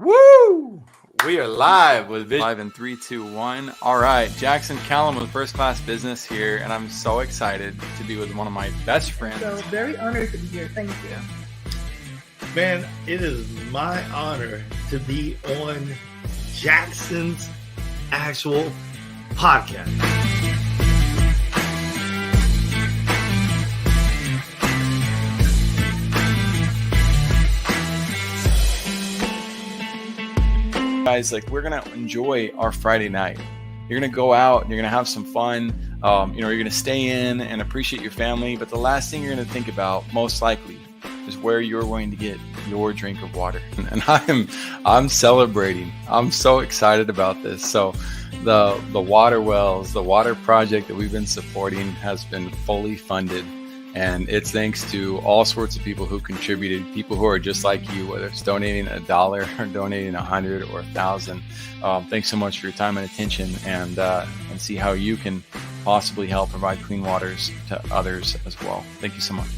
Woo! We are live with Vision. Live in 3, 2, 1. All right, Jackson Calame with First Class Business here, and I'm so excited to be with one of my best friends. So very honored to be here. Thank you. Man, it is my honor to be on Jackson's actual podcast. Guys, like, we're gonna enjoy our Friday night. You're gonna go out and you're gonna have some fun. You're gonna stay in and appreciate your family. But the last thing you're gonna think about, most likely, is where you're going to get your drink of water. And I'm celebrating. I'm so excited about this. So the water wells, the water project that we've been supporting has been fully funded. And it's thanks to all sorts of people who contributed, people who are just like you, whether it's donating $1 or donating 100 or 1,000. Thanks so much for your time and attention, and see how you can possibly help provide clean waters to others as well. Thank you so much.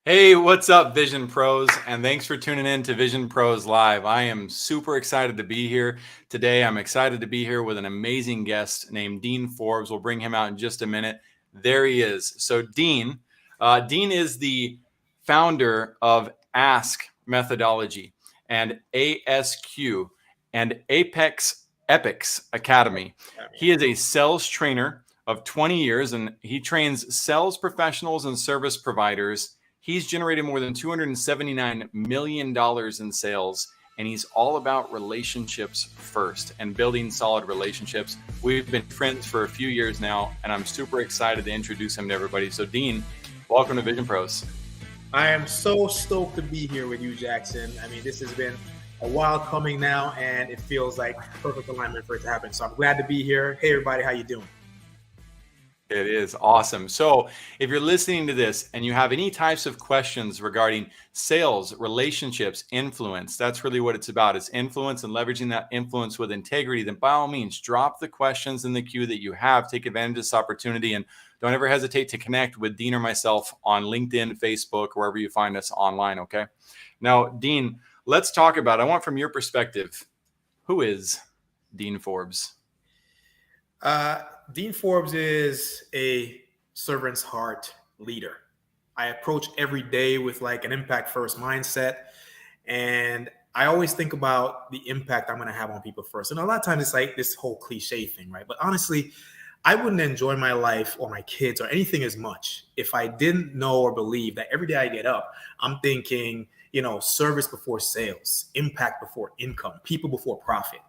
Hey, what's up, Vision Pros? And thanks for tuning in to Vision Pros Live. I am super excited to be here today. I'm excited to be here with an amazing guest named Dean Forbes. We'll bring him out in just a minute. There he is. So Dean is the founder of Ask Methodology and ASQ and Epics Academy. He is a sales trainer of 20 years, and he trains sales professionals and service providers. He's generated more than $279 million in sales, and he's all about relationships first and building solid relationships. We've been friends for a few years now, and I'm super excited to introduce him to everybody. So Dean, welcome to Vision Pros. I am so stoked to be here with you, Jackson. I mean, this has been a while coming now, and it feels like perfect alignment for it to happen. So I'm glad to be here. Hey, everybody, how you doing? It is awesome. So if you're listening to this and you have any types of questions regarding sales, relationships, influence, that's really what it's about. It's influence and leveraging that influence with integrity. Then by all means, drop the questions in the queue that you have. Take advantage of this opportunity, and don't ever hesitate to connect with Dean or myself on LinkedIn, Facebook, wherever you find us online. Okay. Now, Dean, let's talk about, I want from your perspective, who is Dean Forbes? Dean Forbes is a servant's heart leader. I approach every day with like an impact first mindset. And I always think about the impact I'm going to have on people first. And a lot of times it's like this whole cliche thing, right? But honestly, I wouldn't enjoy my life or my kids or anything as much if I didn't know or believe that every day I get up, I'm thinking, service before sales, impact before income, people before profit.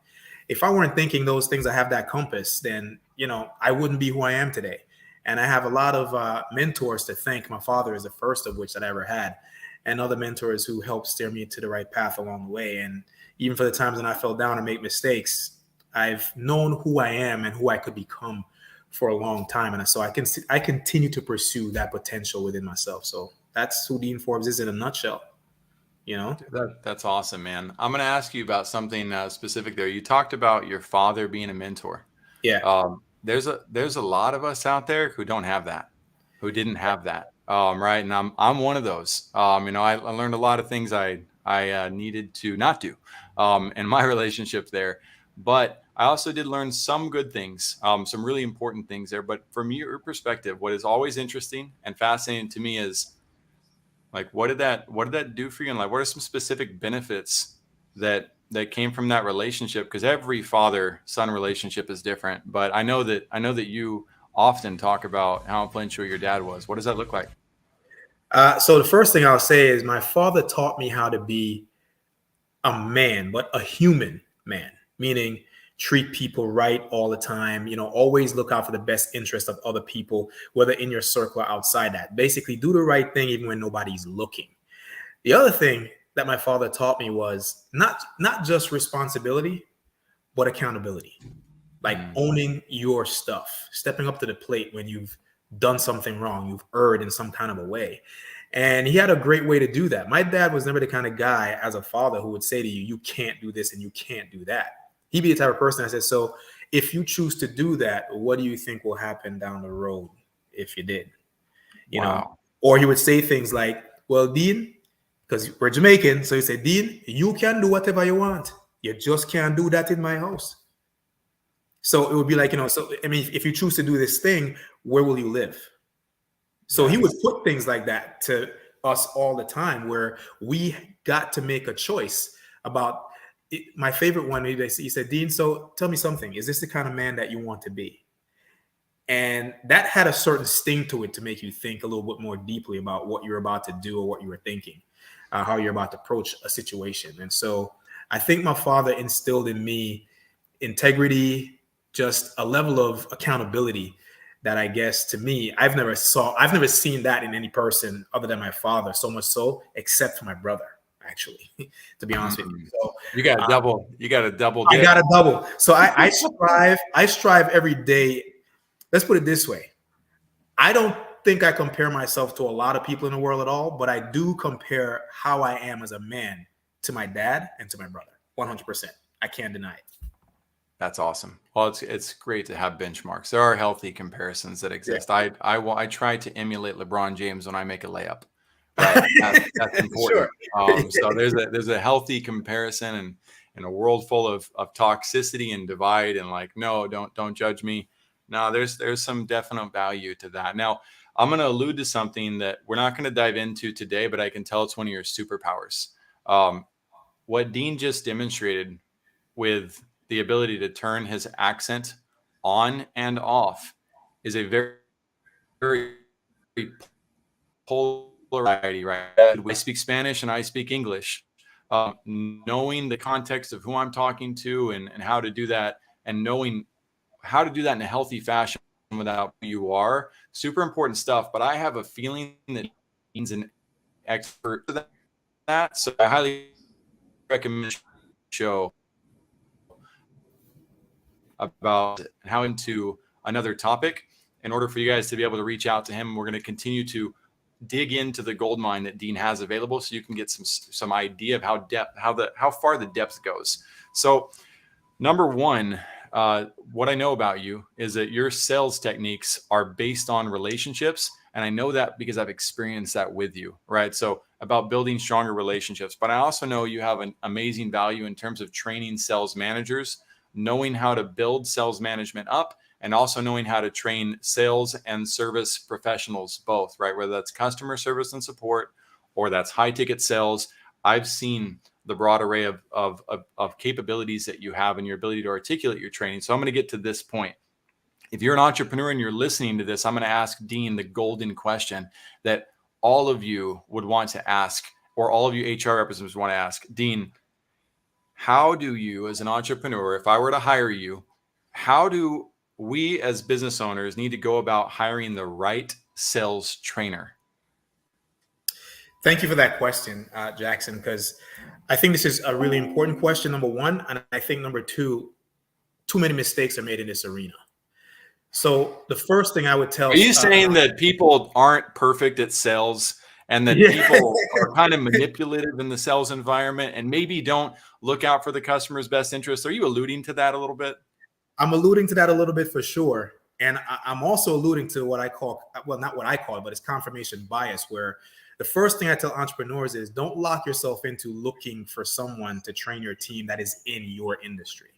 If I weren't thinking those things, I have that compass, then, I wouldn't be who I am today. And I have a lot of mentors to thank. My father is the first of which that I ever had, and other mentors who helped steer me to the right path along the way. And even for the times when I fell down and made mistakes, I've known who I am and who I could become for a long time. And so I continue to pursue that potential within myself. So that's who Dean Forbes is in a nutshell. That's awesome, man. I'm going to ask you about something specific there. You talked about your father being a mentor. Yeah. There's a lot of us out there who don't have that, who didn't have that. Right. And I'm one of those. I learned a lot of things I needed to not do in my relationship there. But I also did learn some good things, some really important things there. But from your perspective, what is always interesting and fascinating to me is, like, what did that do for you? And like, what are some specific benefits that came from that relationship? Because every father-son relationship is different. But I know that you often talk about how influential your dad was. What does that look like? So the first thing I'll say is my father taught me how to be a man, but a human man, meaning treat people right all the time, always look out for the best interest of other people, whether in your circle or outside that. Basically, do the right thing even when nobody's looking. The other thing that my father taught me was not just responsibility, but accountability. Like owning your stuff, stepping up to the plate when you've done something wrong, you've erred in some kind of a way. And he had a great way to do that. My dad was never the kind of guy as a father who would say to you, you can't do this and you can't do that. He'd be the type of person that says, so if you choose to do that, what do you think will happen down the road if you did? You know? Or he would say things like, well, Dean, because we're Jamaican. So he said, Dean, you can do whatever you want. You just can't do that in my house. So it would be like, so I mean, if you choose to do this thing, where will you live? So he would put things like that to us all the time, where we got to make a choice about it. My favorite one, he said, Dean, so tell me something. Is this the kind of man that you want to be? And that had a certain sting to it to make you think a little bit more deeply about what you're about to do or what you were thinking, how you're about to approach a situation. And so I think my father instilled in me integrity, just a level of accountability that I guess to me, I've never seen that in any person other than my father, so much so, except for my brother, actually, to be honest with you. So you got a double. I got a double. So I strive every day. Let's put it this way. I don't think I compare myself to a lot of people in the world at all, but I do compare how I am as a man to my dad and to my brother. 100%. I can't deny it. That's awesome. Well, it's great to have benchmarks. There are healthy comparisons that exist. Yeah. I try to emulate LeBron James when I make a layup. Right? That's important. Sure. So there's a healthy comparison, and in a world full of toxicity and divide, and like, no, don't judge me. No, there's some definite value to that. Now, I'm going to allude to something that we're not going to dive into today, but I can tell it's one of your superpowers. What Dean just demonstrated with the ability to turn his accent on and off is a very, very polar variety, right? I speak Spanish and I speak English. Knowing the context of who I'm talking to and how to do that, and knowing how to do that in a healthy fashion without who you are, super important stuff. But I have a feeling that Dean's an expert for that. So I highly recommend the show about how into another topic in order for you guys to be able to reach out to him. We're going to continue to dig into the gold mine that Dean has available, so you can get some idea of how far the depth goes. So number one, what I know about you is that your sales techniques are based on relationships. And I know that because I've experienced that with you, right? So about building stronger relationships, but I also know you have an amazing value in terms of training sales managers, knowing how to build sales management up, and also knowing how to train sales and service professionals both, right? Whether that's customer service and support, or that's high ticket sales. I've seen the broad array of capabilities that you have and your ability to articulate your training. So I'm going to get to this point. If you're an entrepreneur and you're listening to this, I'm going to ask Dean the golden question that all of you would want to ask, or all of you HR representatives want to ask. Dean, how do you, as an entrepreneur, if I were to hire you, how do we as business owners need to go about hiring the right sales trainer? Thank you for that question, Jackson, because I think this is a really important question, number one. And I think number two, too many mistakes are made in this arena. So the first thing I would tell— Are you saying that people aren't perfect at sales, and that people are kind of manipulative in the sales environment and maybe don't look out for the customer's best interest? Are you alluding to that a little bit? I'm alluding to that a little bit for sure. And I'm also alluding to what I call, well, not what I call it, but it's confirmation bias, where the first thing I tell entrepreneurs is don't lock yourself into looking for someone to train your team that is in your industry,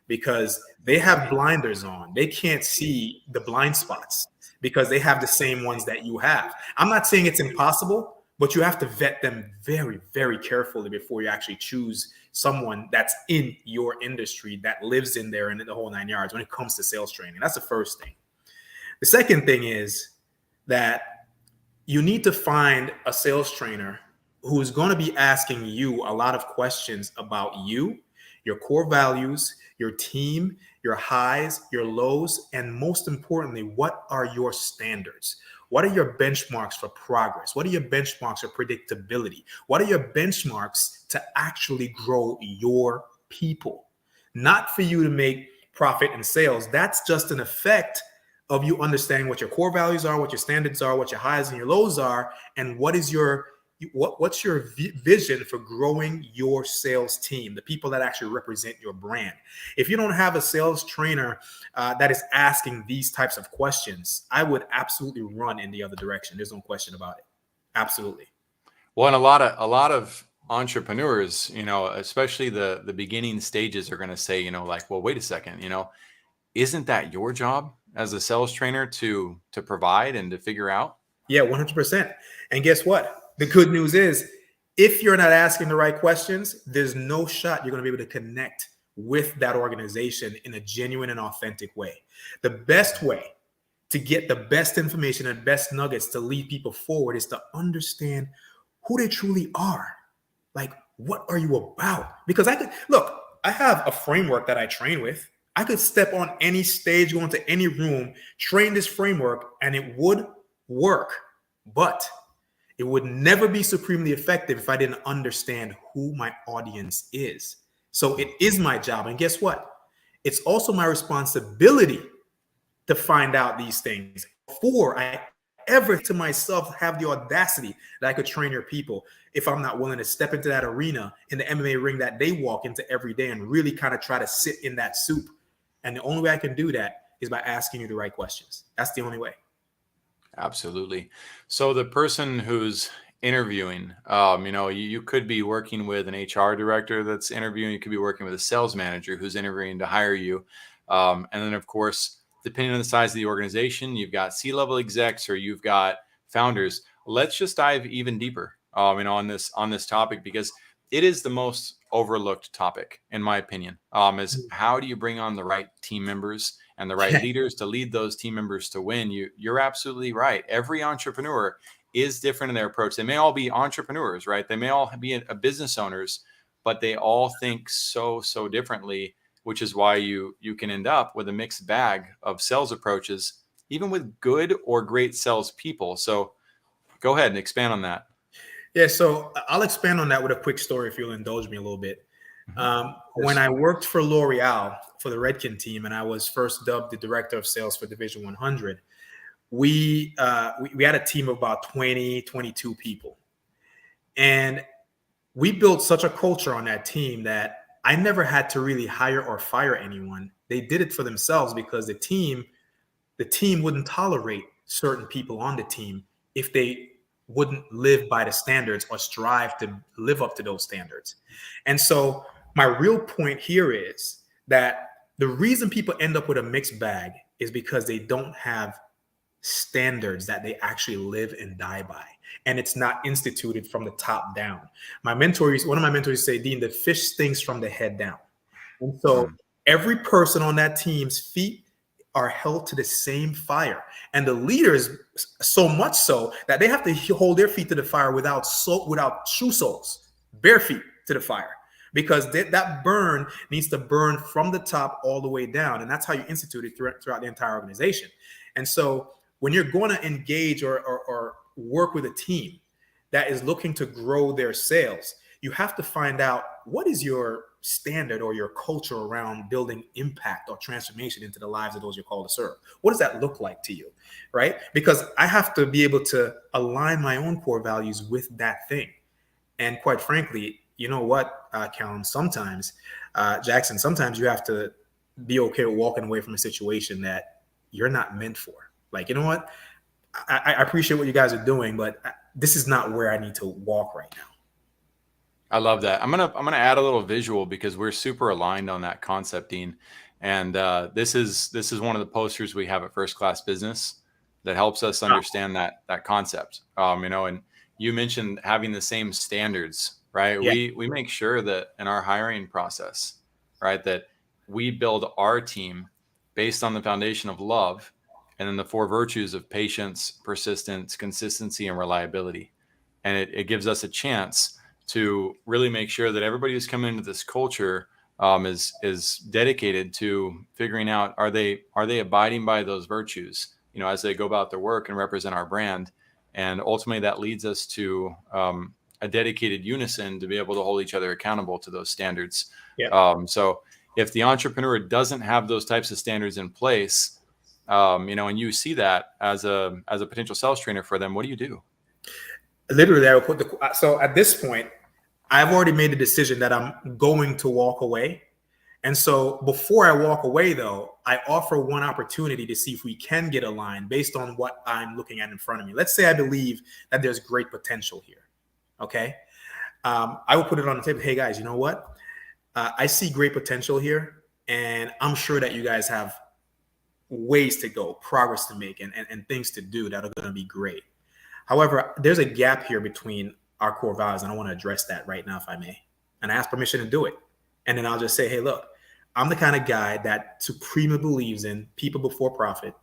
because they have blinders on. They can't see the blind spots because they have the same ones that you have. I'm not saying it's impossible, but you have to vet them very, very carefully before you actually choose someone that's in your industry, that lives in there and in the whole 9 yards when it comes to sales training. That's the first thing. The second thing is that you need to find a sales trainer who is going to be asking you a lot of questions about you, your core values, your team, your highs, your lows, and most importantly, what are your standards? What are your benchmarks for progress? What are your benchmarks for predictability? What are your benchmarks to actually grow your people? Not for you to make profit and sales. That's just an effect of you understanding what your core values are, what your standards are, what your highs and your lows are, and what's your vision for growing your sales team, the people that actually represent your brand. If you don't have a sales trainer that is asking these types of questions, I would absolutely run in the other direction. There's no question about it. Absolutely. Well, and a lot of entrepreneurs, especially the beginning stages are going to say, like, well, wait a second, isn't that your job as a sales trainer to provide and to figure out? Yeah, 100%. And guess what? The good news is, if you're not asking the right questions, there's no shot you're going to be able to connect with that organization in a genuine and authentic way. The best way to get the best information and best nuggets to lead people forward is to understand who they truly are. Like, what are you about? Because I have a framework that I train with. I could step on any stage, go into any room, train this framework, and it would work. But it would never be supremely effective if I didn't understand who my audience is. So it is my job. And guess what? It's also my responsibility to find out these things before I ever to myself have the audacity that I could train your people, if I'm not willing to step into that arena in the MMA ring that they walk into every day and really kind of try to sit in that soup. And the only way I can do that is by asking you the right questions. That's the only way. Absolutely. So the person who's interviewing, you could be working with an HR director that's interviewing. You could be working with a sales manager who's interviewing to hire you. And then, of course, depending on the size of the organization, you've got C-level execs or you've got founders. Let's just dive even deeper, on this topic, because it is the most overlooked topic, in my opinion. Is how do you bring on the right team members and the right leaders to lead those team members to win? You're absolutely right. Every entrepreneur is different in their approach. They may all be entrepreneurs, right? They may all be a business owners, but they all think so differently, which is why you can end up with a mixed bag of sales approaches, even with good or great salespeople. So go ahead and expand on that. Yeah, so I'll expand on that with a quick story if you'll indulge me a little bit. When I worked for L'Oreal for the Redken team, and I was first dubbed the director of sales for Division 100, we had a team of about 22 people. And we built such a culture on that team that I never had to really hire or fire anyone. They did it for themselves because the team wouldn't tolerate certain people on the team if they wouldn't live by the standards or strive to live up to those standards. And so my real point here is that the reason people end up with a mixed bag is because they don't have standards that they actually live and die by. And it's not instituted from the top down. One of my mentors say, Dean, the fish stinks from the head down. And so every person on that team's feet are held to the same fire. And the leaders, so much so that they have to hold their feet to the fire without shoe soles, bare feet to the fire, because that burn needs to burn from the top all the way down. And that's how you institute it throughout the entire organization. And so when you're going to engage or work with a team that is looking to grow their sales, you have to find out what is your standard or your culture around building impact or transformation into the lives of those you're called to serve. What does that look like to you, right? Because I have to be able to align my own core values with that thing. And quite frankly, you know what, Calum, sometimes, Jackson, sometimes you have to be okay with walking away from a situation that you're not meant for. Like, you know what? I appreciate what you guys are doing, but this is not where I need to walk right now. I love that. I'm gonna add a little visual because we're super aligned on that concept, Dean. And this is one of the posters we have at First Class Business that helps us understand that concept. And you mentioned having the same standards, right? Yeah. We make sure that in our hiring process, right, that we build our team based on the foundation of love, and then the 4 virtues of patience, persistence, consistency, and reliability. And it gives us a chance to really make sure that everybody who's coming into this culture is dedicated to figuring out, are they abiding by those virtues, as they go about their work and represent our brand. And ultimately that leads us to a dedicated unison to be able to hold each other accountable to those standards. Yeah. So if the entrepreneur doesn't have those types of standards in place, and you see that as a potential sales trainer for them, what do you do? Literally, I would put so at this point, I've already made the decision that I'm going to walk away. And so before I walk away, though, I offer one opportunity to see if we can get aligned based on what I'm looking at in front of me. Let's say I believe that there's great potential here. Okay. I will put it on the table. Hey guys, you know what? I see great potential here, and I'm sure that you guys have ways to go, progress to make, and things to do that are going to be great. However, there's a gap here between our core values, and I want to address that right now, if I may. And I ask permission to do it. And then I'll just say, hey, look, I'm the kind of guy that supremely believes in people before profit,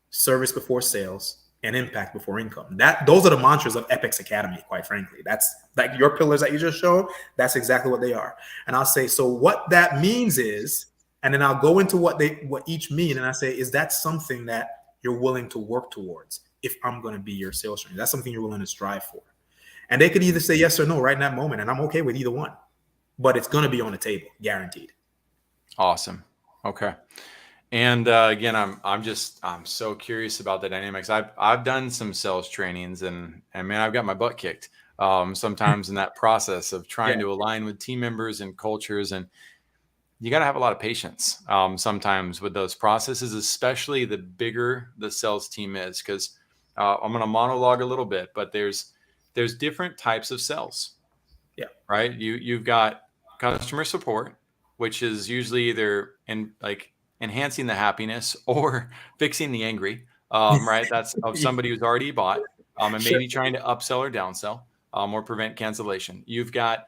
service before sales, and impact before income. Those are the mantras of Epics Academy, quite frankly. That's like your pillars that you just showed. That's exactly what they are. And I'll say, so what that means is, and then I'll go into what each mean, and I say, is that something that you're willing to work towards? If I'm going to be your sales trainer, that's something you're willing to strive for. And they could either say yes or no right in that moment, and I'm okay with either one. But it's going to be on the table, guaranteed. Awesome. Okay. And again, I'm so curious about the dynamics. I've done some sales trainings, and man, I've got my butt kicked sometimes in that process of trying to align with team members and cultures, and you got to have a lot of patience sometimes with those processes, especially the bigger the sales team is. Because I'm going to monologue a little bit, but there's different types of sales. Yeah. Right. You've got customer support, which is usually either enhancing the happiness or fixing the angry, right? That's of somebody who's already bought, and maybe trying to upsell or downsell, or prevent cancellation. You've got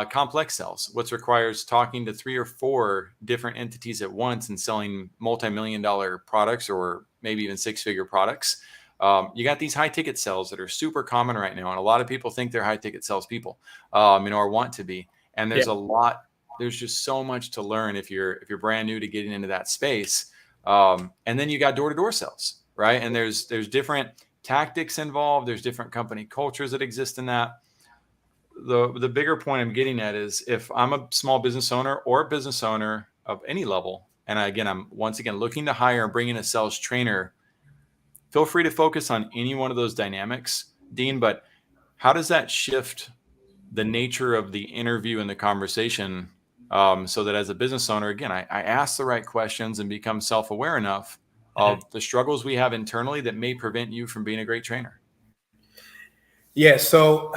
complex sales, which requires talking to 3 or 4 different entities at once and selling multi-million-dollar products or maybe even 6-figure products. You got these high ticket sales that are super common right now, and a lot of people think they're high ticket salespeople, or want to be. And there's a lot. There's just so much to learn if you're brand new to getting into that space. And then you got door-to-door sales, right? And there's different tactics involved. There's different company cultures that exist in that. The bigger point I'm getting at is, if I'm a small business owner or a business owner of any level, and I'm once again looking to hire and bring in a sales trainer, feel free to focus on any one of those dynamics, Dean. But how does that shift the nature of the interview and the conversation, so that as a business owner, again, I ask the right questions and become self-aware enough of the struggles we have internally that may prevent you from being a great trainer? Yeah. So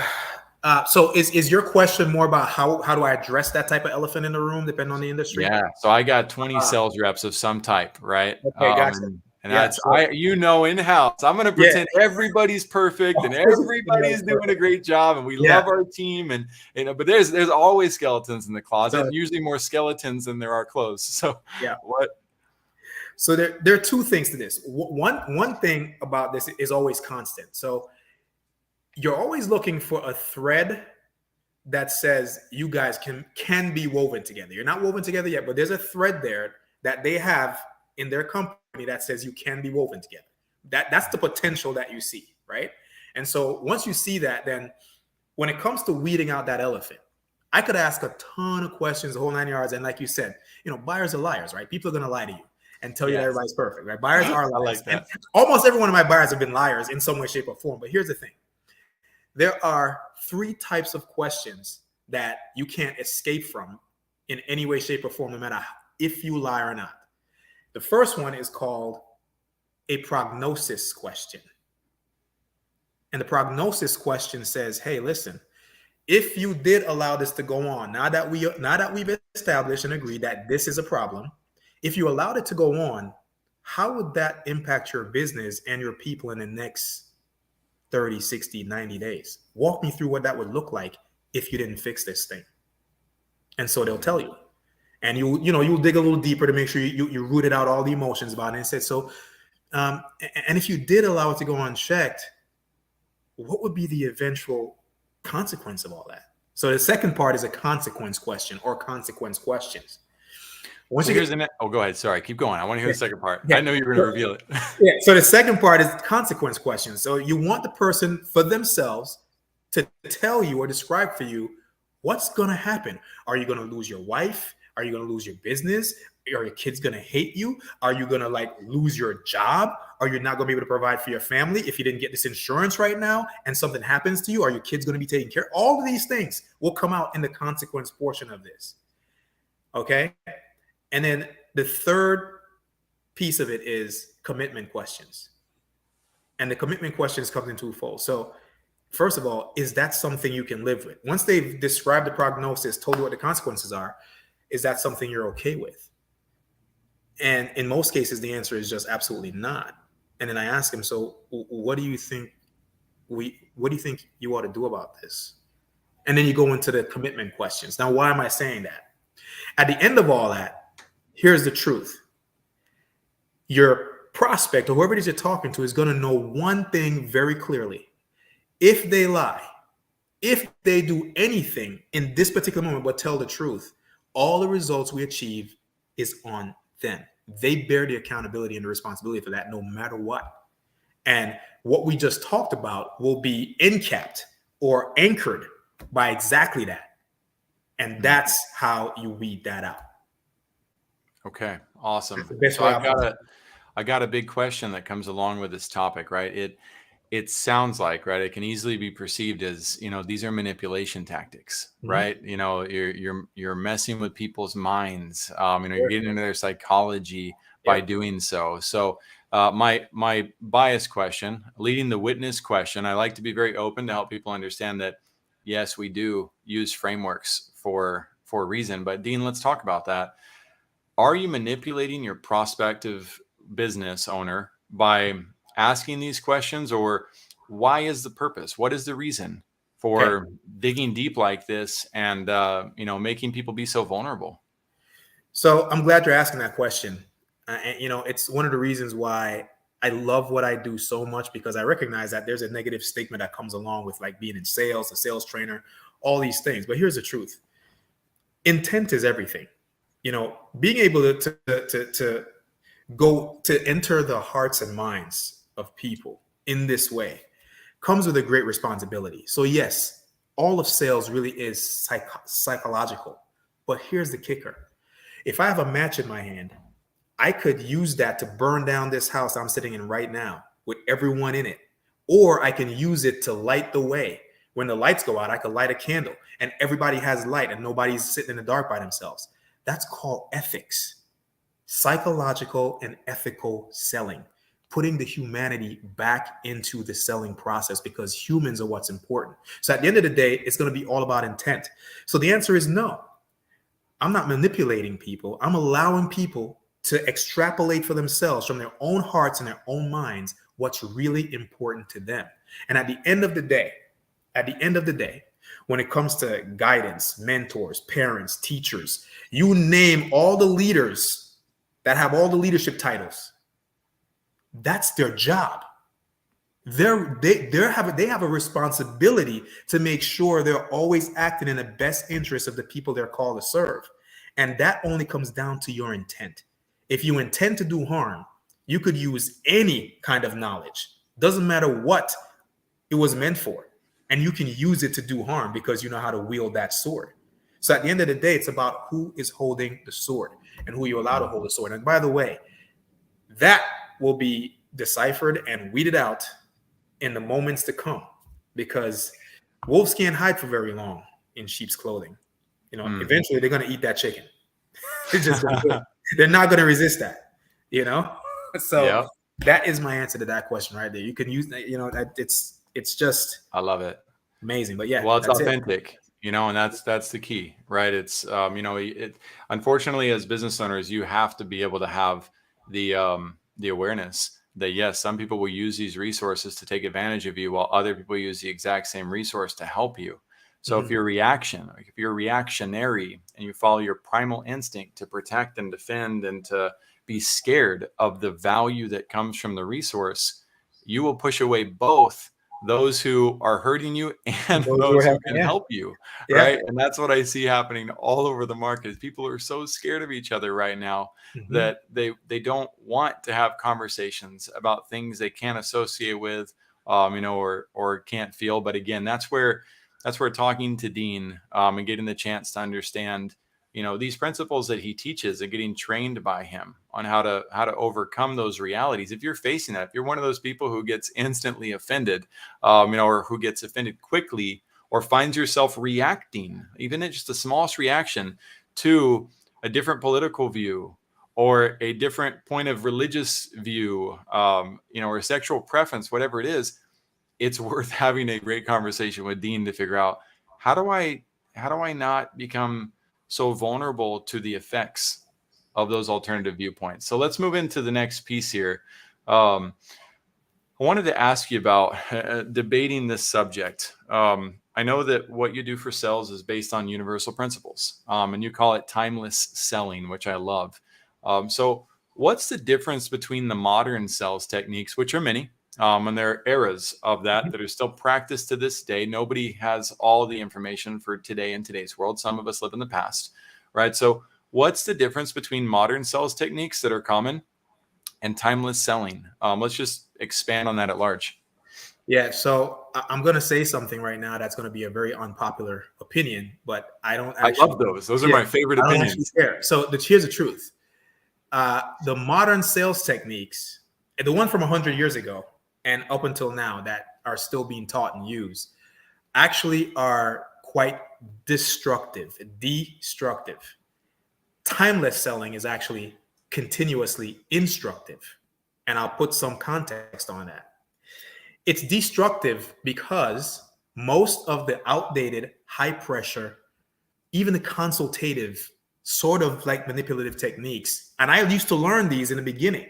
is your question more about how do I address that type of elephant in the room, depending on the industry? Yeah. So I got 20 sales reps of some type, right? Okay, gotcha. And that's, in-house, I'm going to pretend everybody's perfect and everybody's doing a great job, and we love our team, and but there's always skeletons in the closet, and usually more skeletons than there are clothes. So what? So there are 2 things to this. One thing about this is always constant. So you're always looking for a thread that says you guys can be woven together. You're not woven together yet, but there's a thread there that they have in their company that says you can be woven together. That's the potential that you see, right? And so once you see that, then when it comes to weeding out that elephant, I could ask a ton of questions, the whole 9 yards. And like you said, buyers are liars, right? People are going to lie to you and tell you that everybody's perfect, right? Buyers are liars. I like that. And almost every one of my buyers have been liars in some way, shape, or form. But here's the thing. There are 3 types of questions that you can't escape from in any way, shape, or form, no matter if you lie or not. The first one is called a prognosis question. And the prognosis question says, hey, listen, if you did allow this to go on, now that we've established and agreed that this is a problem, if you allowed it to go on, how would that impact your business and your people in the next 30, 60, 90 days? Walk me through what that would look like if you didn't fix this thing. And so they'll tell you. And you'll dig a little deeper to make sure you rooted out all the emotions about it. And said, so, and if you did allow it to go unchecked, what would be the eventual consequence of all that? So the second part is a consequence question or consequence questions. Go ahead. Sorry, keep going. I want to hear the second part. I know you're going to reveal it. So the second part is consequence questions. So you want the person for themselves to tell you or describe for you what's going to happen. Are you going to lose your wife? Are you going to lose your business? Are your kids going to hate you? Are you going to lose your job? Are you not going to be able to provide for your family if you didn't get this insurance right now and something happens to you? Are your kids going to be taken care of? All of these things will come out in the consequence portion of this. Okay. And then the third piece of it is commitment questions. And the commitment questions come in twofold. So first of all, is that something you can live with? Once they've described the prognosis, told you what the consequences are, is that something you're okay with? And in most cases, the answer is just absolutely not. And then I ask him, so what do you think you ought to do about this? And then you go into the commitment questions. Now, why am I saying that? At the end of all that, here's the truth. Your prospect or whoever it is you're talking to is going to know one thing very clearly. If they lie, if they do anything in this particular moment but tell the truth, all the results we achieve is on them. They bear the accountability and the responsibility for that no matter what. And what we just talked about will be encapped or anchored by exactly that. And that's how you weed that out. Okay, awesome. That's So I got a big question that comes along with this topic, right? It sounds like, right, it can easily be perceived as, these are manipulation tactics, right? You're messing with people's minds. You're getting into their psychology by doing so. So my bias question, leading the witness question, I like to be very open to help people understand that, yes, we do use frameworks for a reason. But Dean, let's talk about that. Are you manipulating your prospective business owner by asking these questions, or why is the purpose? What is the reason for digging deep like this and, making people be so vulnerable? So I'm glad you're asking that question. It's one of the reasons why I love what I do so much, because I recognize that there's a negative stigma that comes along with like being in sales, a sales trainer, all these things. But here's the truth. Intent is everything. Being able to go to enter the hearts and minds of people in this way comes with a great responsibility. So yes, all of sales really is psychological. But here's the kicker. If I have a match in my hand, I could use that to burn down this house I'm sitting in right now with everyone in it. Or I can use it to light the way. When the lights go out, I could light a candle and everybody has light and nobody's sitting in the dark by themselves. That's called ethics. Psychological and ethical selling. Putting the humanity back into the selling process, because humans are what's important. So at the end of the day, it's going to be all about intent. So the answer is no. I'm not manipulating people. I'm allowing people to extrapolate for themselves from their own hearts and their own minds what's really important to them. And at the end of the day, when it comes to guidance, mentors, parents, teachers, you name all the leaders that have all the leadership titles, that's their job. They have a responsibility to make sure they're always acting in the best interest of the people they're called to serve. And that only comes down to your intent. If you intend to do harm, you could use any kind of knowledge. Doesn't matter what it was meant for. And you can use it to do harm because you know how to wield that sword. So at the end of the day, it's about who is holding the sword and who you allow to hold the sword. And by the way, that will be deciphered and weeded out in the moments to come, because wolves can't hide for very long in sheep's clothing. Eventually they're going to eat that chicken. They're not going to resist that, So that is my answer to that question right there. You can use that, it's just, I love it. Amazing. But yeah, well, it's authentic, and that's the key, right? It's, unfortunately, as business owners, you have to be able to have the awareness that, yes, some people will use these resources to take advantage of you, while other people use the exact same resource to help you. So if you're reactionary and you follow your primal instinct to protect and defend and to be scared of the value that comes from the resource, you will push away both those who are hurting you and those who can help you, right? And that's what I see happening all over the market. People are so scared of each other right now that they don't want to have conversations about things they can't associate with, or can't feel. But again, that's where talking to Dean and getting the chance to understand, these principles that he teaches and getting trained by him on how to overcome those realities. If you're facing that, if you're one of those people who gets instantly offended, or who gets offended quickly, or finds yourself reacting, even at just the smallest reaction to a different political view or a different point of religious view, or sexual preference, whatever it is, it's worth having a great conversation with Dean to figure out how do I not become so vulnerable to the effects of those alternative viewpoints. So let's move into the next piece here. I wanted to ask you about debating this subject. I know that what you do for sales is based on universal principles, and you call it timeless selling, which I love. So what's the difference between the modern sales techniques, which are many, and there are eras of that are still practiced to this day? Nobody has all the information for today in today's world. Some of us live in the past, right? So what's the difference between modern sales techniques that are common and timeless selling? Let's just expand on that at large. Yeah, so I'm going to say something right now that's going to be a very unpopular opinion, but I don't actually. I love those. Those are my favorite opinions. So here's the truth. The modern sales techniques, the one from 100 years ago and up until now that are still being taught and used, actually are quite destructive. Timeless selling is actually continuously instructive. And I'll put some context on that. It's destructive because most of the outdated, high pressure, even the consultative, sort of like manipulative techniques, and I used to learn these in the beginning,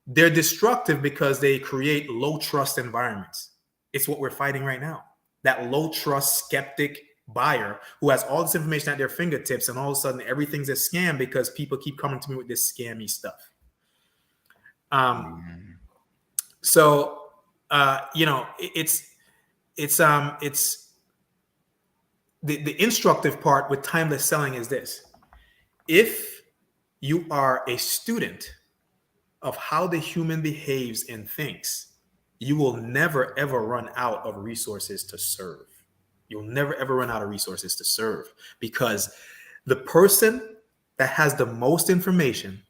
they're destructive because they create low trust environments. It's what we're fighting right now. That low trust skeptic buyer who has all this information at their fingertips, and all of a sudden everything's a scam because people keep coming to me with this scammy stuff. It's the instructive part with timeless selling is this. If you are a student of how the human behaves and thinks, you will never, ever run out of resources to serve. You'll never, ever run out of resources to serve, because the person that has the most information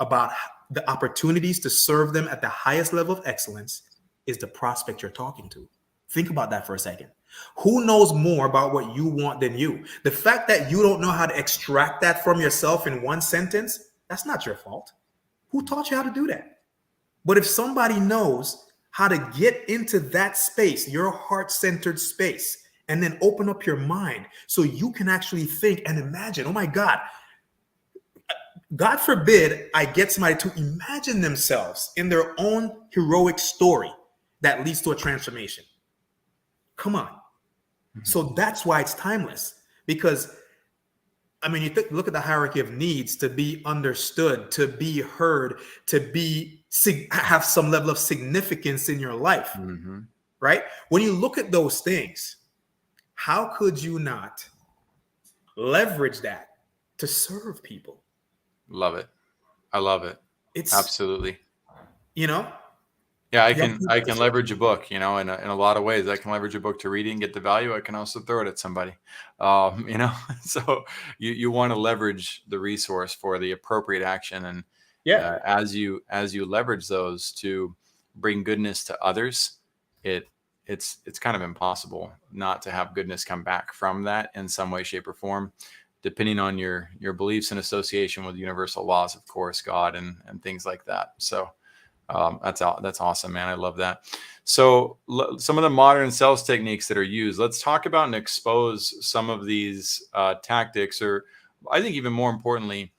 about the opportunities to serve them at the highest level of excellence is the prospect you're talking to. Think about that for a second. Who knows more about what you want than you? The fact that you don't know how to extract that from yourself in one sentence, that's not your fault. Who taught you how to do that? But if somebody knows how to get into that space, your heart-centered space, and then open up your mind so you can actually think and imagine, oh my God, God forbid I get somebody to imagine themselves in their own heroic story that leads to a transformation. Come on. So that's why it's timeless, because I mean, look at the hierarchy of needs: to be understood, to be heard, to have some level of significance in your life, right? When you look at those things, how could you not leverage that to serve people? Love it. I love it. It's absolutely, yeah, I can leverage a book, in a lot of ways. I can leverage a book to read it and get the value. I can also throw it at somebody, so you want to leverage the resource for the appropriate action. And as you leverage those to bring goodness to others, it's kind of impossible not to have goodness come back from that in some way, shape, or form, depending on your beliefs in association with universal laws, of course, God and things like that. So that's awesome, man. I love that. So some of the modern sales techniques that are used, let's talk about and expose some of these tactics, or I think even more importantly,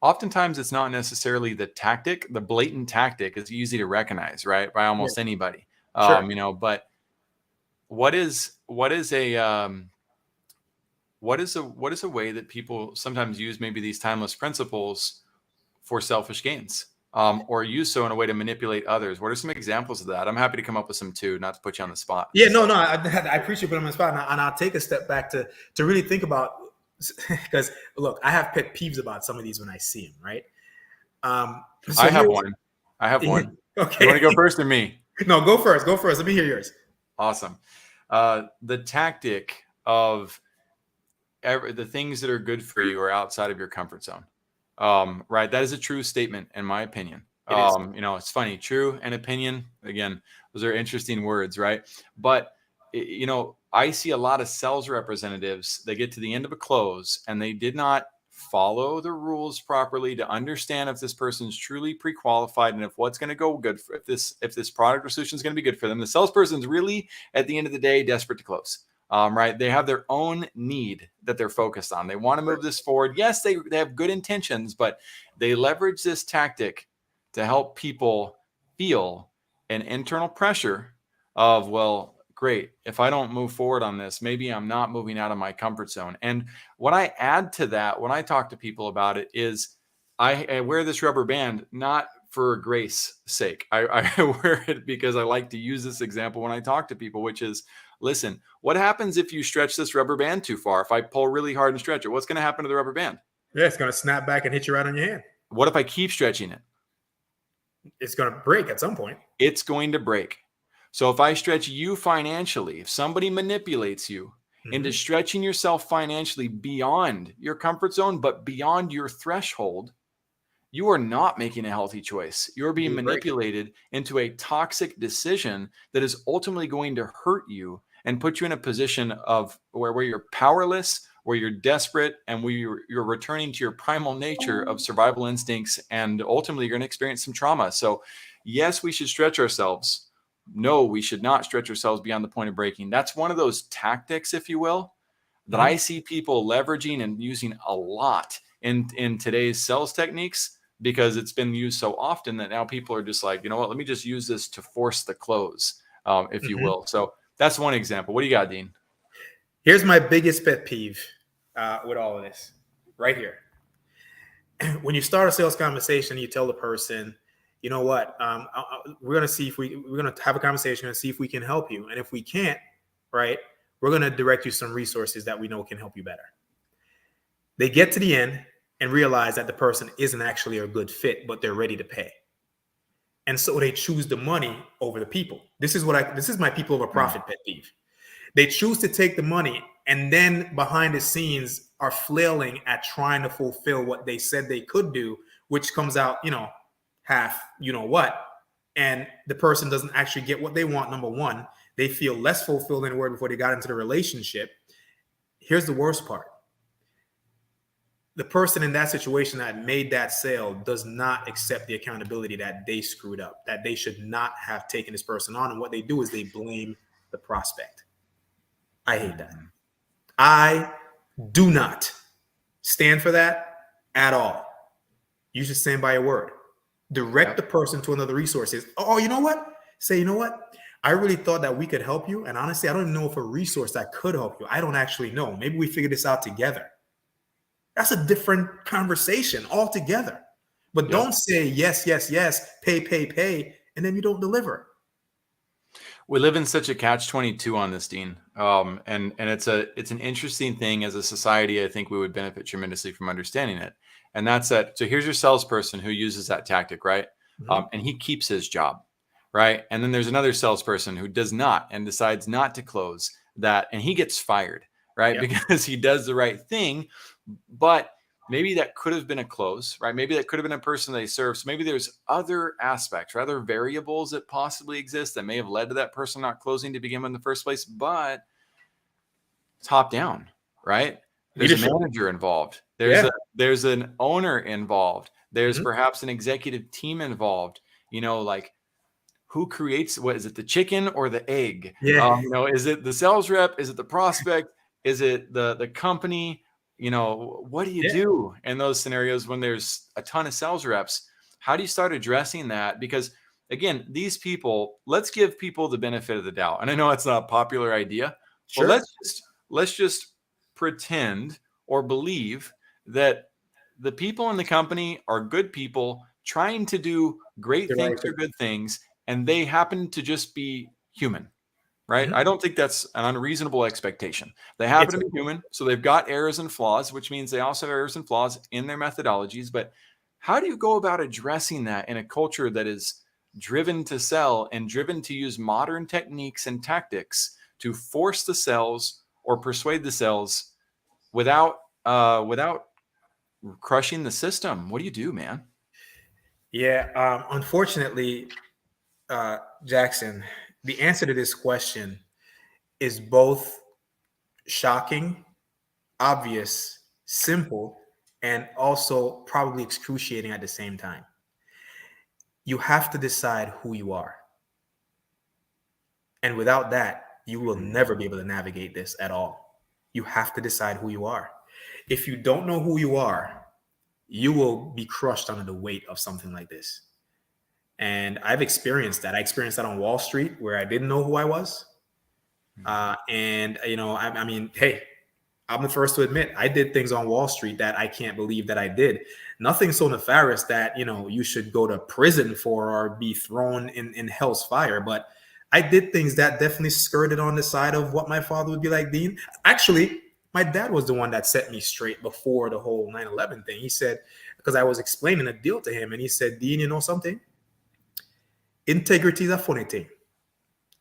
oftentimes it's not necessarily the tactic. The blatant tactic is easy to recognize, right, by almost anybody. Sure. But what is a way that people sometimes use maybe these timeless principles for selfish gains, or use so in a way to manipulate others? What are some examples of that? I'm happy to come up with some too, not to put you on the spot. Yeah, no, I appreciate putting on the spot, and I'll take a step back to really think about, because look, I have pet peeves about some of these when I see them, right? I have one. Okay. You want to go first or me? No, go first. Let me hear yours. Awesome. The tactic of the things that are good for you are outside of your comfort zone. Right. That is a true statement, in my opinion. It's funny. True and opinion. Again, those are interesting words, right? But, I see a lot of sales representatives, they get to the end of a close and they did not follow the rules properly, to understand if this person's truly pre-qualified and if what's going to go good for, if this product or solution is going to be good for them. The salesperson's really, at the end of the day, desperate to close. Right? They have their own need that they're focused on. They want to move this forward. Yes, they have good intentions, but they leverage this tactic to help people feel an internal pressure of, well, great, if I don't move forward on this, maybe I'm not moving out of my comfort zone. And what I add to that when I talk to people about it is I wear this rubber band not for grace sake. I wear it because I like to use this example when I talk to people, which is, listen, what happens if you stretch this rubber band too far? If I pull really hard and stretch it, what's going to happen to the rubber band? Yeah, it's going to snap back and hit you right on your hand. What if I keep stretching it? It's going to break at some point. It's going to break. So if I stretch you financially, if somebody manipulates you into stretching yourself financially beyond your comfort zone, but beyond your threshold, you are not making a healthy choice. You're being manipulated into a toxic decision that is ultimately going to hurt you and put you in a position of where you're powerless, where you're desperate, and where you're returning to your primal nature of survival instincts, and ultimately you're going to experience some trauma. So yes, we should stretch ourselves. No, we should not stretch ourselves beyond the point of breaking. That's one of those tactics, if you will, that I see people leveraging and using a lot in today's sales techniques, because it's been used so often that now people are just like, you know what, let me just use this to force the close, if you will. So that's one example. What do you got, Dean? Here's my biggest pet peeve with all of this right here. When you start a sales conversation, you tell the person, you know what, we're going to see if we're going to have a conversation and see if we can help you. And if we can't, right, we're going to direct you some resources that we know can help you better. They get to the end and realize that the person isn't actually a good fit, but they're ready to pay. And so they choose the money over the people. This is my people over profit pet peeve. They choose to take the money and then behind the scenes are flailing at trying to fulfill what they said they could do, which comes out, half, what, and the person doesn't actually get what they want. Number one, they feel less fulfilled than they were before they got into the relationship. Here's the worst part. The person in that situation that made that sale does not accept the accountability that they screwed up, that they should not have taken this person on. And what they do is they blame the prospect. I hate that. I do not stand for that at all. You should stand by your word. Direct the person to another resource. Oh, you know what? Say, you know what? I really thought that we could help you. And honestly, I don't even know if a resource that could help you. I don't actually know. Maybe we figure this out together. That's a different conversation altogether. But don't say yes, yes, yes, pay, pay, pay, and then you don't deliver. We live in such a catch-22 on this, Dean. And it's an interesting thing as a society. I think we would benefit tremendously from understanding it. And that's that. So here's your salesperson who uses that tactic, right? And he keeps his job, right? And then there's another salesperson who does not and decides not to close that, and he gets fired, right? Because he does the right thing, but maybe that could have been a close, right? Maybe that could have been a person they serve. So maybe there's other aspects or other variables that possibly exist that may have led to that person not closing to begin with in the first place, but top down, right? There's a manager involved. There's an owner involved. There's perhaps an executive team involved. Like who creates, what is it, the chicken or the egg? Is it the sales rep? Is it the prospect? Is it the company? What do you do in those scenarios when there's a ton of sales reps? How do you start addressing that? Because again, these people, let's give people the benefit of the doubt. And I know it's not a popular idea, but let's just pretend or believe that the people in the company are good people trying to do great things or good things, and they happen to just be human. Right? I don't think that's an unreasonable expectation. They happen to be human, so they've got errors and flaws, which means they also have errors and flaws in their methodologies. But how do you go about addressing that in a culture that is driven to sell and driven to use modern techniques and tactics to force the sales or persuade the sales without crushing the system? What do you do, man? Yeah, unfortunately, Jackson, the answer to this question is both shocking, obvious, simple, and also probably excruciating at the same time. You have to decide who you are. And without that, you will never be able to navigate this at all. You have to decide who you are. If you don't know who you are, you will be crushed under the weight of something like this. And I've experienced that. I experienced that on Wall Street, where I didn't know who I was. And, you know, I mean, hey, I'm the first to admit I did things on Wall Street that I can't believe that I did. Nothing so nefarious that, you know, you should go to prison for or be thrown in hell's fire. But I did things that definitely skirted on the side of what my father would be like, Dean. Actually, my dad was the one that set me straight before the whole 9/11 thing. He said, because I was explaining a deal to him, and he said, Dean, you know something? Integrity is a funny thing.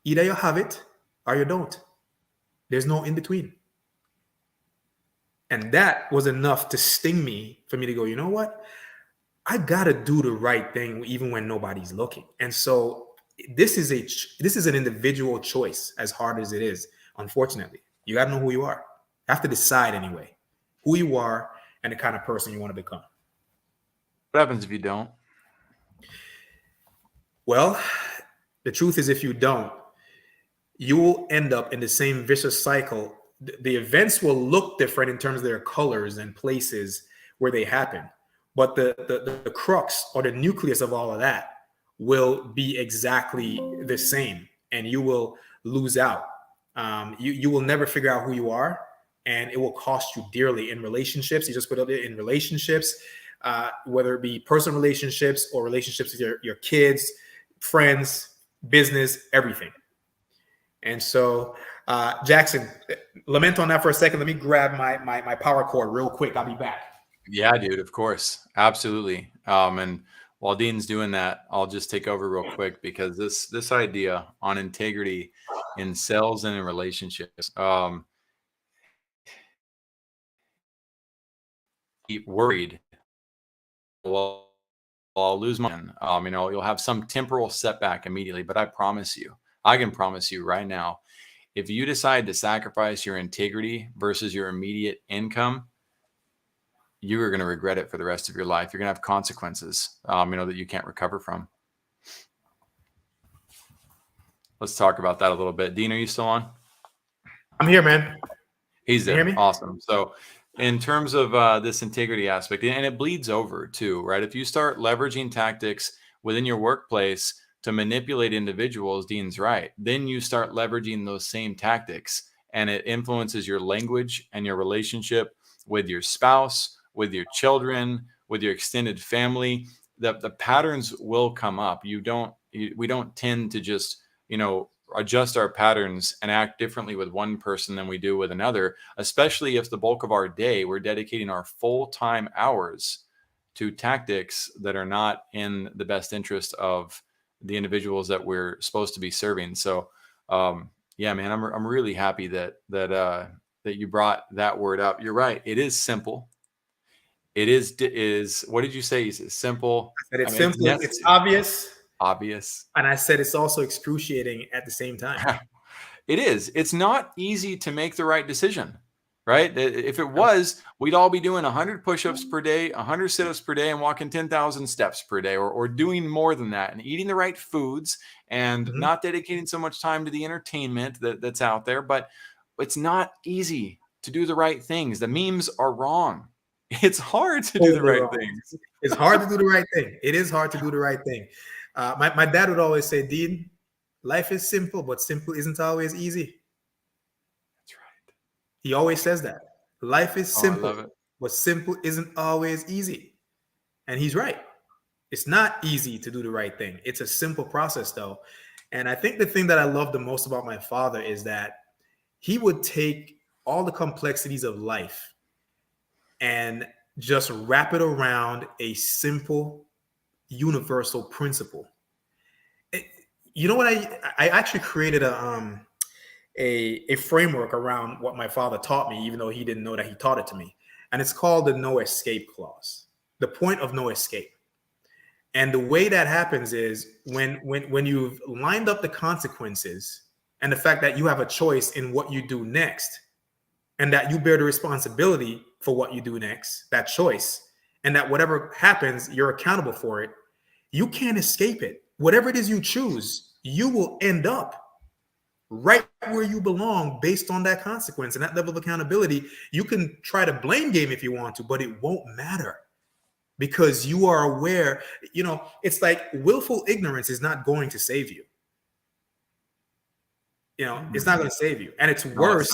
Either you have it or you don't. There's no in between. And that was enough to sting me for me to go, you know what? I got to do the right thing even when nobody's looking. And so this is an individual choice, as hard as it is. Unfortunately, you got to know who you are. You have to decide anyway who you are and the kind of person you want to become. What happens if you don't? Well, the truth is, if you don't, you will end up in the same vicious cycle. The events will look different in terms of their colors and places where they happen, but the crux or the nucleus of all of that will be exactly the same, and you will lose out. You will never figure out who you are, and it will cost you dearly in relationships. You just put it in relationships, whether it be personal relationships or relationships with your kids, friends, business, everything. And so, Jackson, lament on that for a second. Let me grab my power cord real quick. I'll be back. Yeah, dude, of course. Absolutely. And while Dean's doing that, I'll just take over real quick, because this idea on integrity in sales and in relationships, worried, well, I'll lose my, you know, you'll have some temporal setback immediately, but I can promise you right now, if you decide to sacrifice your integrity versus your immediate income, you are going to regret it for the rest of your life. You're going to have consequences, you know, that you can't recover from. Let's talk about that a little bit. Dean, are you still on? I'm here, man. He's Can you there. hear me? Awesome. So in terms of this integrity aspect, and it bleeds over too, right? If you start leveraging tactics within your workplace to manipulate individuals, Dean's right, then you start leveraging those same tactics, and it influences your language and your relationship with your spouse, with your children, with your extended family. The patterns will come up. We don't tend to just, you know, adjust our patterns and act differently with one person than we do with another, especially if the bulk of our day we're dedicating our full-time hours to tactics that are not in the best interest of the individuals that we're supposed to be serving. So yeah, man, I'm really happy that you brought that word up. You're right. It is simple. It is what did you say? It's simple. I said it's I mean, simple. It's obvious. Obvious. And I said it's also excruciating at the same time. It is. It's not easy to make the right decision, right? If it was, we'd all be doing 100 push-ups per day, 100 sit-ups per day, and walking 10,000 steps per day, or doing more than that, and eating the right foods, and not dedicating so much time to the entertainment that's out there. But it's not easy to do the right things. The memes are wrong. It's hard to do the right things. It's hard to do the right thing. It is hard to do the right thing. My dad would always say, Dean, life is simple, but simple isn't always easy. That's right. He always says that. Life is simple, it. but simple isn't always easy. And he's right. It's not easy to do the right thing. It's a simple process, though. And I think the thing that I love the most about my father is that he would take all the complexities of life and just wrap it around a simple, universal principle. You know what? I actually created a framework around what my father taught me, even though he didn't know that he taught it to me. And it's called the no escape clause, the point of no escape. And the way that happens is when you've lined up the consequences and the fact that you have a choice in what you do next, and that you bear the responsibility for what you do next, that choice, and that whatever happens, you're accountable for it. You can't escape it. Whatever it is you choose, you will end up right where you belong based on that consequence and that level of accountability. You can try to blame game if you want to, but it won't matter because you are aware. You know, it's like willful ignorance is not going to save you. You know, it's not going to save you. And it's worse.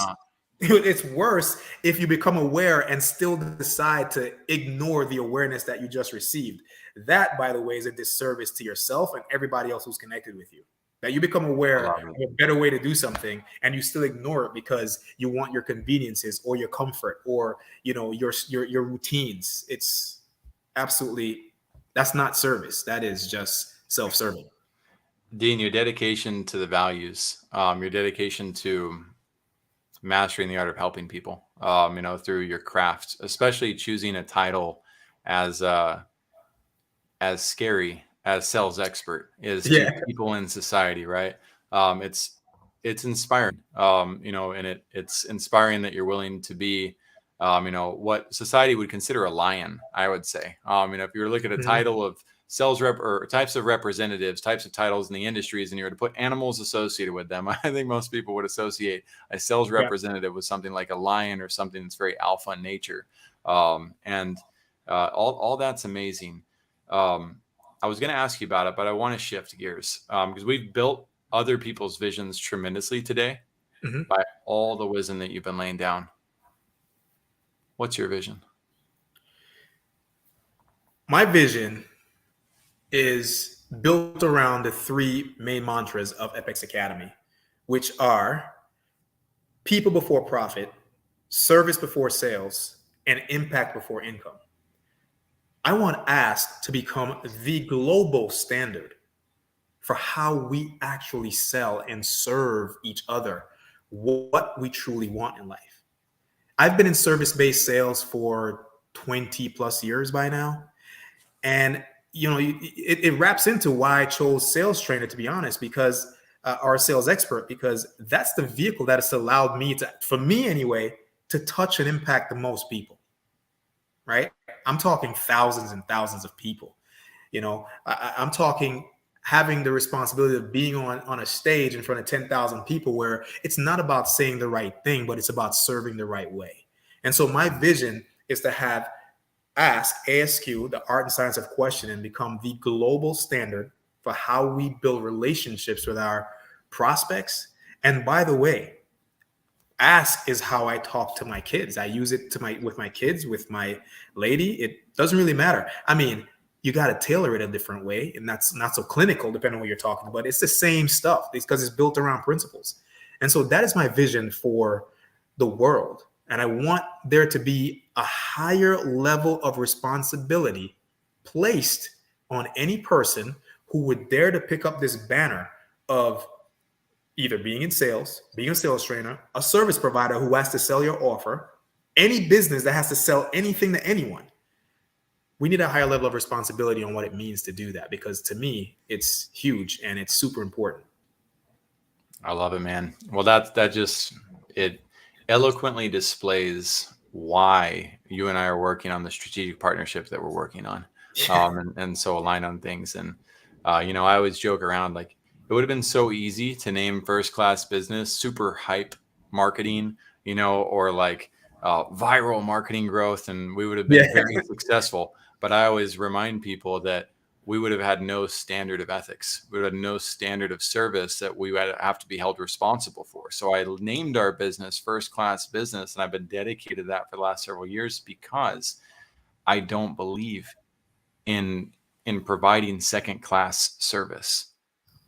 It's worse if you become aware and still decide to ignore the awareness that you just received. That, by the way, is a disservice to yourself and everybody else who's connected with you. That you become aware of a better way to do something and you still ignore it because you want your conveniences or your comfort or, you know, your routines. It's absolutely, that's not service. That is just self-serving. Dean, your dedication to the values, your dedication to mastering the art of helping people, you know, through your craft, especially choosing a title as scary as sales expert is to people in society, right? It's inspiring, you know, and it's inspiring that you're willing to be, you know, what society would consider a lion, I would say. You know, if you were to look at a title of sales rep or types of representatives, types of titles in the industries, and you were to put animals associated with them, I think most people would associate a sales representative with something like a lion or something that's very alpha in nature. And all that's amazing. I was going to ask you about it, but I want to shift gears because we've built other people's visions tremendously today by all the wisdom that you've been laying down. What's your vision? My vision is built around the three main mantras of Epics Academy, which are people before profit, service before sales, and impact before income. I want Ask to become the global standard for how we actually sell and serve each other what we truly want in life. I've been in service-based sales for 20 plus years by now. And, you know, it wraps into why I chose sales trainer, to be honest, because or sales expert, because that's the vehicle that has allowed me to, for me anyway, to touch and impact the most people. Right? I'm talking thousands and thousands of people. You know, I'm talking having the responsibility of being on a stage in front of 10,000 people where it's not about saying the right thing, but it's about serving the right way. And so my vision is to have ASQ, the art and science of questioning, become the global standard for how we build relationships with our prospects. And by the way, Ask is how I talk to my kids. I use it with my kids, with my lady. It doesn't really matter. I mean, you got to tailor it a different way, and that's not so clinical depending on what you're talking about. It's the same stuff because it's built around principles. And so that is my vision for the world. And I want there to be a higher level of responsibility placed on any person who would dare to pick up this banner of either being in sales, being a sales trainer, a service provider who has to sell your offer, any business that has to sell anything to anyone. We need a higher level of responsibility on what it means to do that, because to me, it's huge and it's super important. I love it, man. Well, that just, it eloquently displays why you and I are working on the strategic partnership that we're working on, and so aligned on things. And, you know, I always joke around, like, it would have been so easy to name First Class Business super hype marketing, you know, or like viral marketing growth, and we would have been very successful. But I always remind people that we would have had no standard of ethics. We would have no standard of service that we would have to be held responsible for. So I named our business First Class Business, and I've been dedicated to that for the last several years because I don't believe in providing second class service.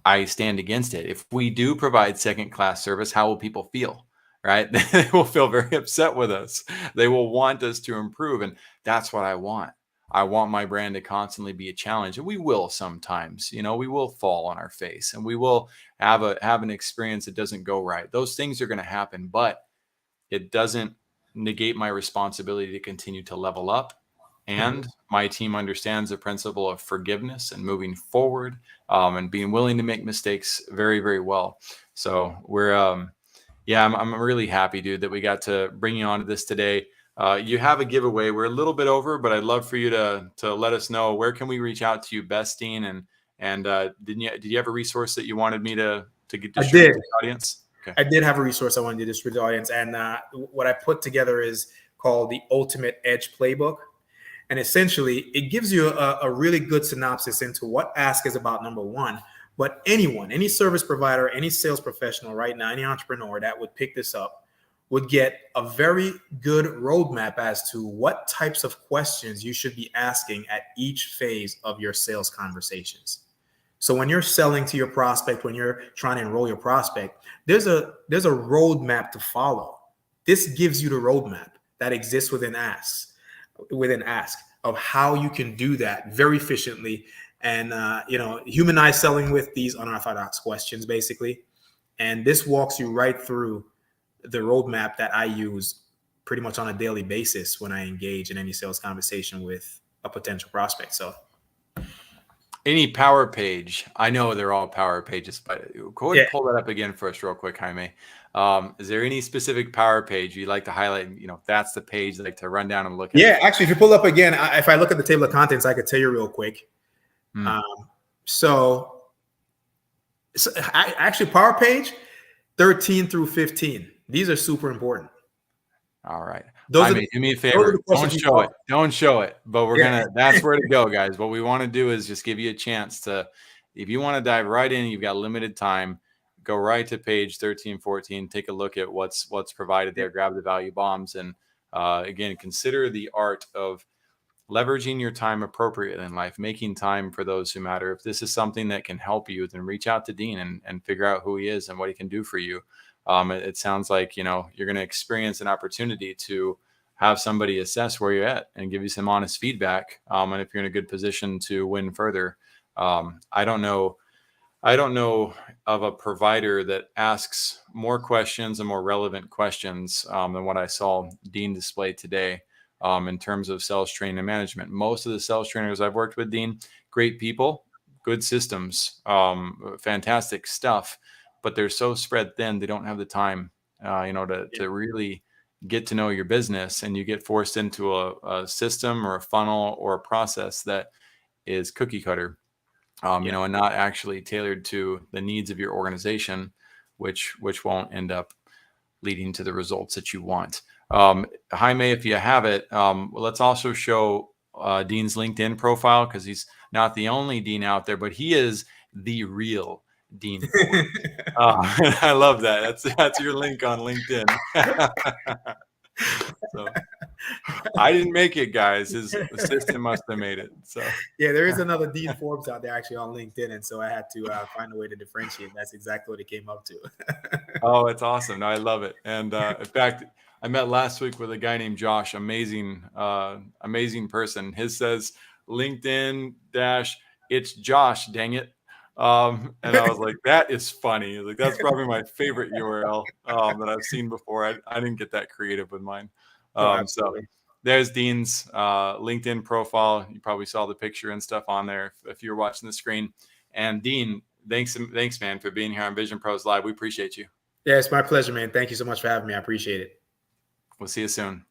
I stand against it. If we do provide second class service, how will people feel? Right? They will feel very upset with us. They will want us to improve. And that's what I want. I want my brand to constantly be a challenge. And we will sometimes, you know, we will fall on our face and we will have an experience that doesn't go right. Those things are going to happen, but it doesn't negate my responsibility to continue to level up. And my team understands the principle of forgiveness and moving forward, and being willing to make mistakes very, very well. So we're, I'm really happy, dude, that we got to bring you onto this today. You have a giveaway. We're a little bit over, but I'd love for you to let us know where can we reach out to you best, Dean, and did you have a resource that you wanted me to get distributed to the audience? Okay. I did have a resource I wanted to distribute to the audience, and what I put together is called the Ultimate Edge Playbook. And essentially, it gives you a really good synopsis into what Ask is about, number one. But anyone, any service provider, any sales professional right now, any entrepreneur that would pick this up would get a very good roadmap as to what types of questions you should be asking at each phase of your sales conversations. So when you're selling to your prospect, when you're trying to enroll your prospect, there's a roadmap to follow. This gives you the roadmap that exists within Ask of how you can do that very efficiently and humanize selling with these unorthodox questions, basically. And this walks you right through the roadmap that I use pretty much on a daily basis when I engage in any sales conversation with a potential prospect. So any power page, I know they're all power pages, but go ahead and pull that up again for us real quick, Jaime. Is there any specific power page you'd like to highlight? That's the page like to run down and look at. Yeah, actually, if you pull up again, if I look at the table of contents, I could tell you real quick. So actually, power page 13 through 15. These are super important. All right. Do me a favor. Don't show it. But that's where to go, guys. What we want to do is just give you a chance to, if you want to dive right in, you've got limited time, go right to page 13, 14, take a look at what's provided there, grab the value bombs. And again, consider the art of leveraging your time appropriately in life, making time for those who matter. If this is something that can help you, then reach out to Dean and figure out who he is and what he can do for you. It sounds like, you're going to experience an opportunity to have somebody assess where you're at and give you some honest feedback. And if you're in a good position to win further, I don't know of a provider that asks more questions and more relevant questions than what I saw Dean display today in terms of sales training and management. Most of the sales trainers I've worked with, Dean, great people, good systems, fantastic stuff. But they're so spread thin, they don't have the time, to really get to know your business, and you get forced into a system or a funnel or a process that is cookie cutter, and not actually tailored to the needs of your organization, which won't end up leading to the results that you want. Jaime, if you have it, let's also show Dean's LinkedIn profile, because he's not the only Dean out there, but he is the real Dean. I love that. That's your link on LinkedIn. So I didn't make it, guys. His assistant must have made it. So yeah, there is another Dean Forbes out there actually on LinkedIn, and so I had to find a way to differentiate. That's exactly what it came up to. Oh, it's awesome. No, I love it. And in fact, I met last week with a guy named Josh. Amazing person. His says LinkedIn - it's Josh, dang it. And I was like, that is funny. Like, that's probably my favorite URL that I've seen before. I didn't get that creative with mine. So there's Dean's LinkedIn profile. You probably saw the picture and stuff on there if you're watching the screen. And Dean, thanks, man, for being here on Vision Pros Live. We appreciate you. Yeah, it's my pleasure, man. Thank you so much for having me. I appreciate it. We'll see you soon.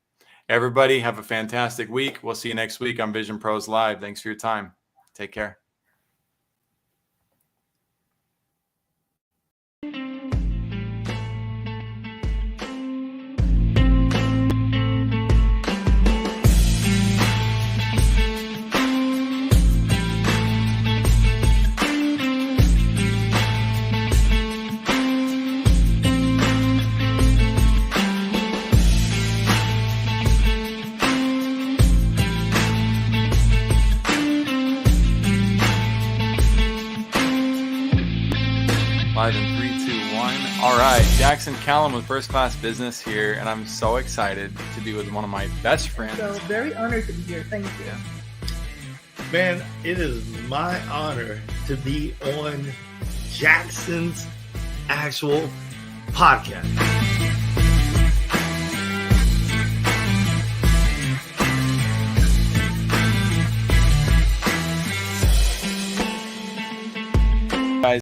Everybody, have a fantastic week. We'll see you next week on Vision Pros Live. Thanks for your time. Take care. Live in 3, 2, 1. All right, Jackson Calame with First Class Business here, and I'm so excited to be with one of my best friends. So very honored to be here. Thank you. Man, it is my honor to be on Jackson's actual podcast.